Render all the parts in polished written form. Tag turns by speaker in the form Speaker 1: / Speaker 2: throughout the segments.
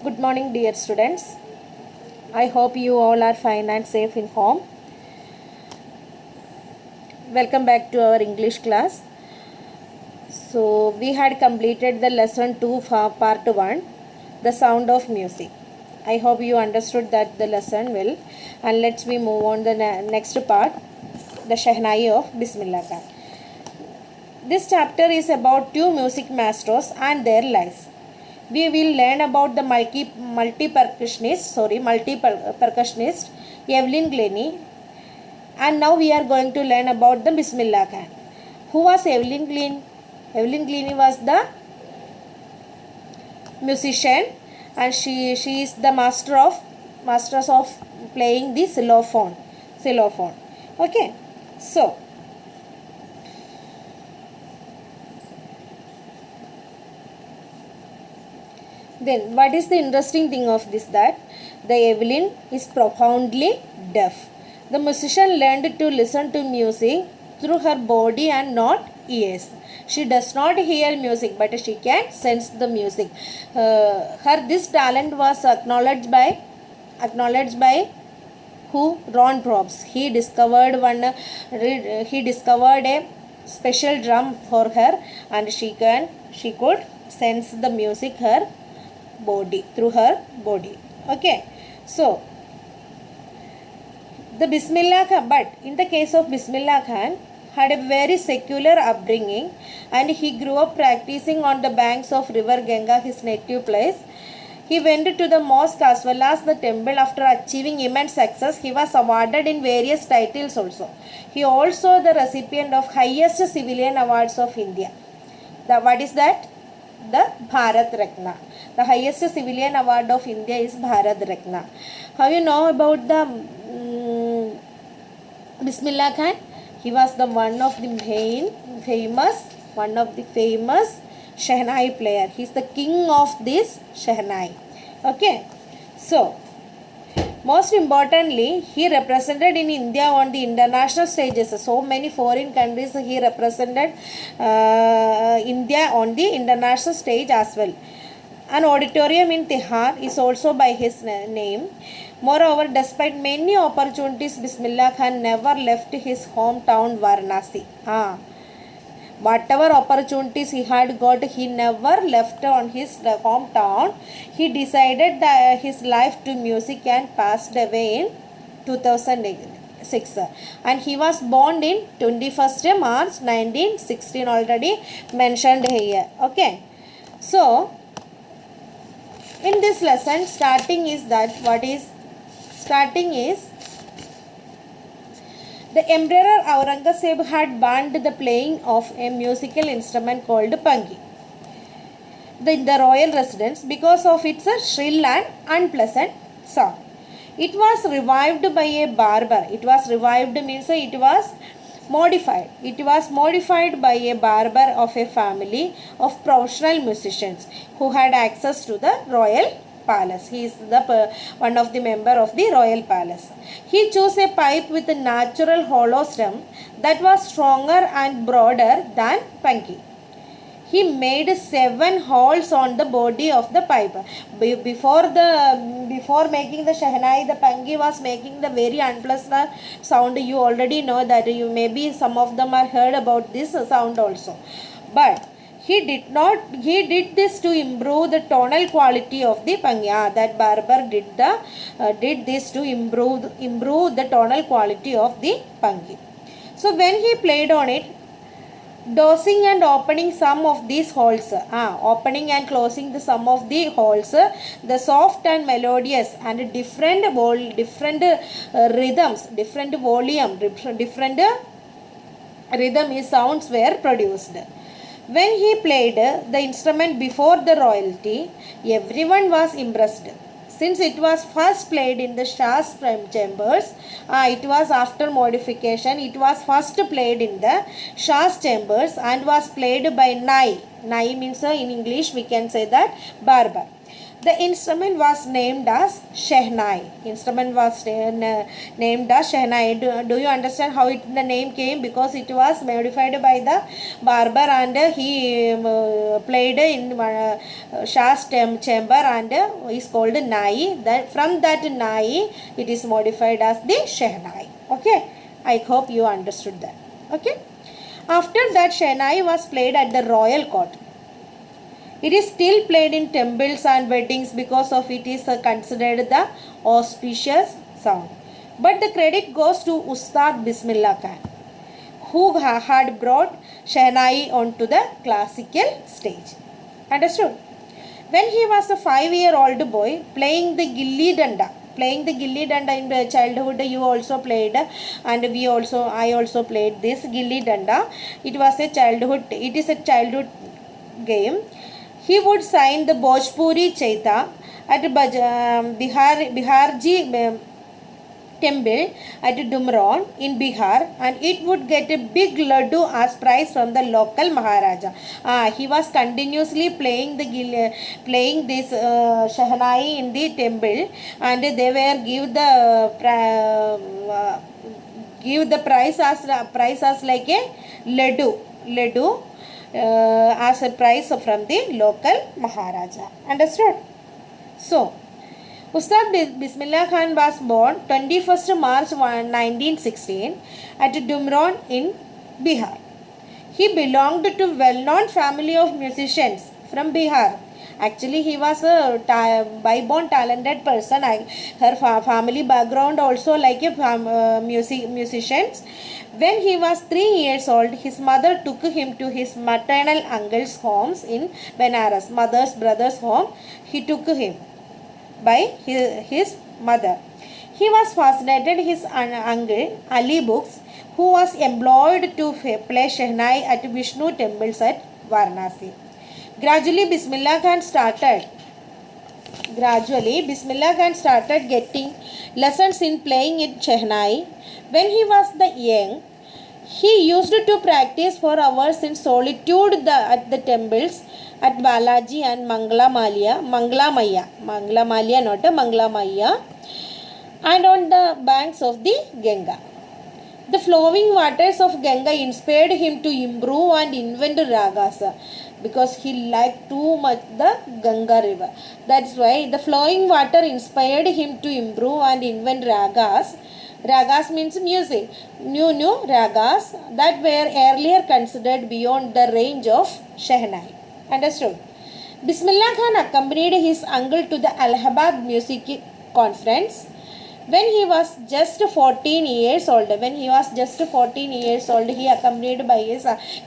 Speaker 1: Good morning, dear students. I hope you all are fine and safe in home. Welcome back to our English class. So, we had completed the lesson 2 for part 1, the sound of music. I hope you understood that the lesson well. And let's we move on the next part, the Shehnai of Bismillah Khan. This chapter is about two music masters and their lives. We will learn about the multi-percussionist Evelyn Glennie, and now we are going to learn about the Bismillah Khan. Who was Evelyn Glennie? Evelyn Glennie was the musician, and she is the masters of playing the xylophone. Okay, so then what is the interesting thing of this, that the Evelyn is profoundly deaf. The musician learned to listen to music through her body and not ears. She does not hear music, but she can sense the music. Her this talent was acknowledged by who? Ron Probst. He discovered a special drum for her, and she could sense the music through her body. Okay, so the Bismillah Khan, but in the case of Bismillah Khan, had a very secular upbringing, and he grew up practicing on the banks of river Ganga, his native place. He went to the mosque as well as the temple. After achieving immense success, he was awarded in various titles also. He also the recipient of highest civilian awards of India. What is that? The Bharat Ratna. The highest civilian award of India is Bharat Ratna. How you know about the Bismillah Khan? He was the one of the famous Shehnai player. He is the king of this Shehnai. Okay, so most importantly, he represented in India on the international stages. So many foreign countries he represented India on the international stage as well. An auditorium in Tihar is also by his name. Moreover, despite many opportunities, Bismillah Khan never left his hometown Varanasi. Whatever opportunities he had got, he never left on his hometown. He decided that his life to music and passed away in 2006. And he was born in 21st March 1916, already mentioned here. Okay, so in this lesson, starting is the Emperor Aurangzeb had banned the playing of a musical instrument called pangi in the royal residence because of its shrill and unpleasant sound. It was revived by a barber. It was revived means it was modified. It was modified by a barber of a family of professional musicians who had access to the royal palace. He is one of the member of the royal palace. He chose a pipe with a natural hollow stem that was stronger and broader than pangi. He made 7 holes on the body of the pipe. Before making the Shehnai, the pangi was making the very unpleasant sound. You already know that. You maybe some of them are heard about this sound also. But he did this to improve the tonal quality of the pangi. That barber did this to improve the tonal quality of the pangi. So when he played on it, dosing and opening some of these holes, opening and closing the some of the holes, the soft and melodious and different rhythms, different volume, different rhythm sounds were produced. When he played the instrument before the royalty, everyone was impressed. Since it was first played in the Shah's chambers, it was after modification, it was first played in the Shah's chambers and was played by Nai. Nai means in English we can say that barber. The instrument was named as Shehnai. Instrument was named as Shehnai. Do you understand how the name came? Because it was modified by the barber and he played in Shah's chamber and is called Nai. From that Nai, it is modified as the Shehnai. Okay, I hope you understood that. Okay. After that, Shehnai was played at the royal court. It is still played in temples and weddings because of it is considered the auspicious sound. But the credit goes to Ustad Bismillah Khan, who had brought Shehnai onto the classical stage. Understood? When he was a 5-year-old boy playing the gilli danda in the childhood, you also played, and I also played this gilli danda. It is a childhood game. He would sign the Bhojpuri Chaita at Biharji temple at Dumron in Bihar, and it would get a big laddu as prize from the local Maharaja. He was continuously playing this Shehnai in the temple, and they were give the prize as like a laddu. As a prize from the local Maharaja. Understood? So, Ustad Bismillah Khan was born 21st March 1916 at Dumron in Bihar. He belonged to well-known family of musicians from Bihar. Actually, he was a by-born talented person. Her family background also like a musicians. When he was 3 years old, his mother took him to his maternal uncle's homes in Benares, mother's brother's home. He took him by his mother. He was fascinated his uncle Ali Books, who was employed to play Shehnai at Vishnu temples at Varanasi. Gradually, Bismillah Khan started getting lessons in playing in Shehnai. When he was young, he used to practice for hours in solitude at the temples at Balaji and Mangalamaya, and on the banks of the Ganga. The flowing waters of Ganga inspired him to improve and invent ragas because he liked too much the Ganga river. That's why the flowing water inspired him to improve and invent ragas. Ragas means music. New ragas that were earlier considered beyond the range of Shehnai. Understood? Bismillah Khan accompanied his uncle to the Allahabad Music Conference when he was just 14 years old. He accompanied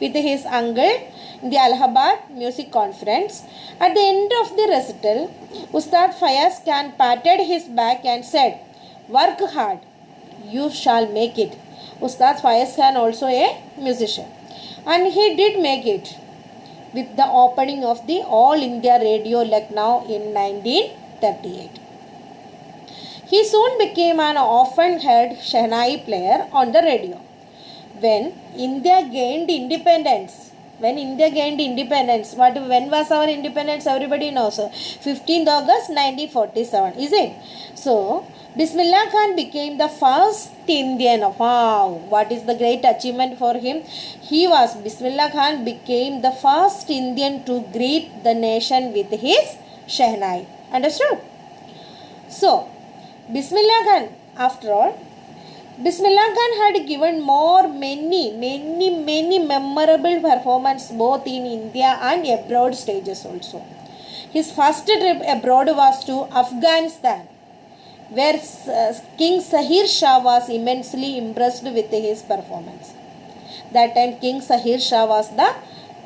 Speaker 1: with his uncle in the Allahabad Music Conference. At the end of the recital, Ustad Fayaz Khan patted his back and said, "Work hard. You shall make it." Ustad Fayaz Khan also a musician, and he did make it with the opening of the All India Radio Lucknow in 1938. He soon became an often heard Shehnai player on the radio. When India gained independence, when was our independence? Everybody knows. 15th August 1947, is it? So, Bismillah Khan became the first Indian. Wow, what is the great achievement for him? Bismillah Khan became the first Indian to greet the nation with his Shehnai. Understood? So, Bismillah Khan, after all, Bismillah Khan had given many memorable performances both in India and abroad stages also. His first trip abroad was to Afghanistan, where King Sahir Shah was immensely impressed with his performance. That time King Sahir Shah was the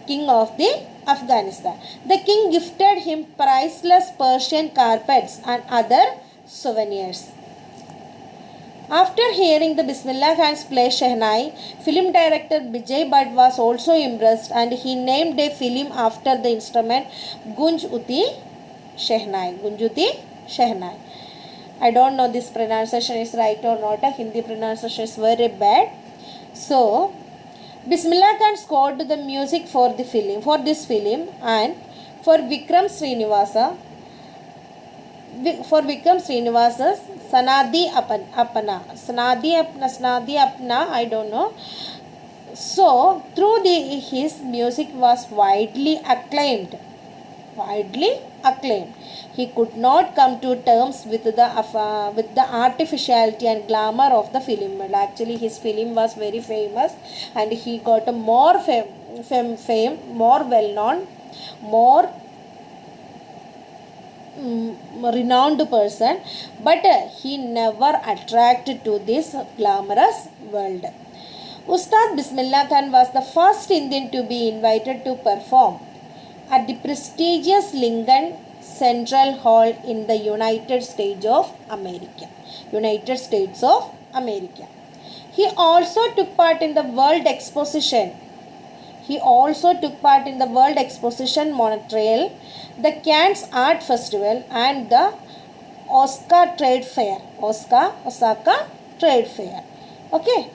Speaker 1: king of the Afghanistan. The king gifted him priceless Persian carpets and other souvenirs. After hearing the Bismillah Khan's play Shehnai, film director Bijay Bhatt was also impressed, and he named a film after the instrument Gunj Uti Shehnai. I don't know this pronunciation is right or not. Hindi pronunciation is very bad. So, Bismillah Khan scored the music for this film, and for Vikram Srinivasa, For Vikram Srinivasa's Sanadi Apna, I don't know. So, through his music was widely acclaimed. Widely acclaimed. He could not come to terms with the artificiality and glamour of the film. But actually, his film was very famous, and he got a more fame, more well known, more renowned person, but he never attracted to this glamorous world. Ustad Bismillah Khan was the first Indian to be invited to perform at the prestigious Lincoln Central Hall in the United States of America. United States of America. He also took part in the World Exposition. He also took part in the World Exposition Montreal, the Cannes Art Festival, and the Osaka Trade Fair. Okay.